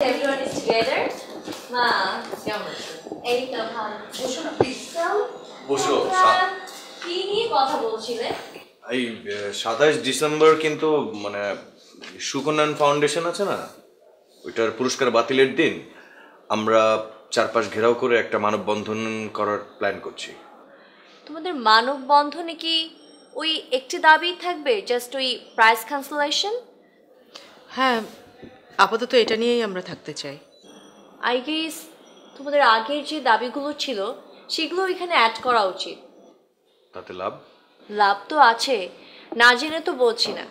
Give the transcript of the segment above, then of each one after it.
Everyone is together. মা কেমন এই তো ভালো বসো না প্লিজ বসো কি নিয়ে কথা বলছিলে এই 27 ডিসেম্বর কিন্তু মানে সুকন্যান ফাউন্ডেশন আছে না ওইটার পুরস্কার বাতিলের দিন আমরা চারপাশ ঘেরাও করে একটা মানববন্ধন করার প্ল্যান করছি। তোমাদের মানববন্ধনে কি ওই একটি দাবি থাকবে জাস্ট ওই প্রাইস ক্যান্সেলেশন? হ্যাঁ আপাতত এটা নিয়েই আমরা থাকতে চাই। আই গেস তোমাদের আগের যে দাবিগুলো ছিল সেগুলো এখানে অ্যাড করা উচিত। তাতে লাভ লাভ তো আছে, না জেনে তো বলছি না।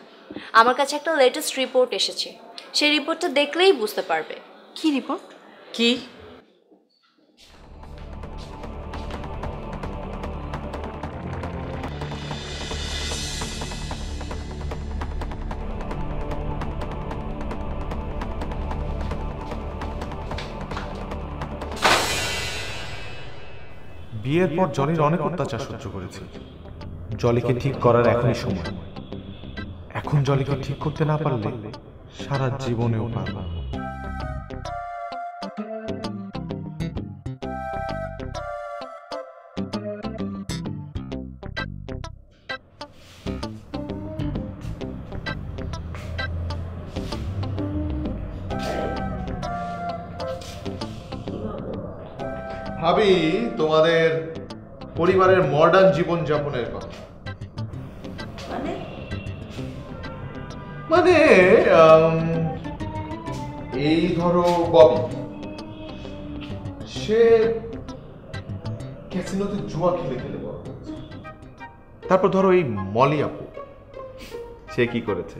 আমার কাছে একটা লেটেস্ট রিপোর্ট এসেছে, সেই রিপোর্টটা দেখলেই বুঝতে পারবে। কি রিপোর্ট? কি? বিয়ের পর জলির অনেক অত্যাচার সহ্য করেছি। জলিকে ঠিক করার এখনই সময়। এখন জলিকে ঠিক করতে না পারলে সারা জীবনেও পারব না। ভাবি তোমাদের পরিবারের মডার্ন জীবন যাপনের কথা। মানে এই ধরো ববি সে ক্যাসিনোতে জুয়া খেলে খেলে বড় হয়েছে। তারপর ধরো এই মলি আপু, সে কি করেছে?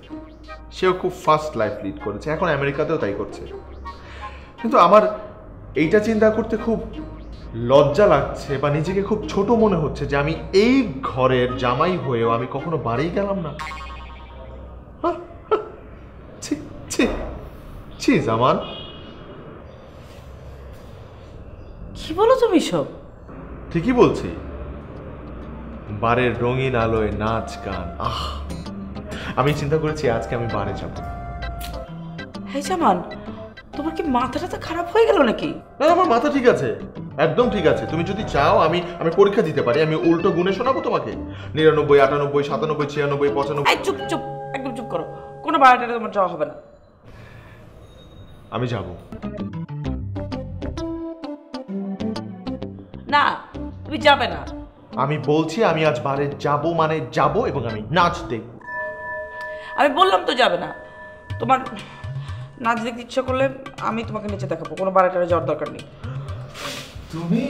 সেও খুব ফাস্ট লাইফ লিড করেছে, এখন আমেরিকাতেও তাই করছে। কিন্তু আমার এইটা চিন্তা করতে খুব লজ্জা লাগছে বা নিজেকে খুব ছোট মনে হচ্ছে যে আমি এই ঘরের জামাই হয়েও আমি কখনো বাড়ি গেলাম না। জামান, কি বলো তুমি সব? ঠিকই বলছি। বারের রঙিন আলোয় নাচ গান, আমি চিন্তা করেছি আজকে আমি বারে যাব। হ্যাঁ জামান, তোমার কি মাথাটা খারাপ হয়ে গেল নাকি? না আমার মাথা ঠিক আছে, একদম ঠিক আছে। তুমি যদি চাও আমি পরীক্ষা দিতে পারি, আমি উল্টো গুণে শোনাবো তোমাকে। 99, 98, 97, 96, 95। চুপ চুপ, একদম চুপ করো। কোনো বাড়িটা তোমার যাওয়া হবে না। আমি যাব না, তুমি যাবে না। আমি বলছি আমি আজ বারে যাব, মানে যাব, এবং আমি নাচ দেখব। আমি বললাম তো যাবে না। তোমার নাচ দেখতে ইচ্ছা করলে আমি তোমাকে নিচে দেখাবো, কোনো বাড়িটারে যাওয়ার দরকার নেই। তুমি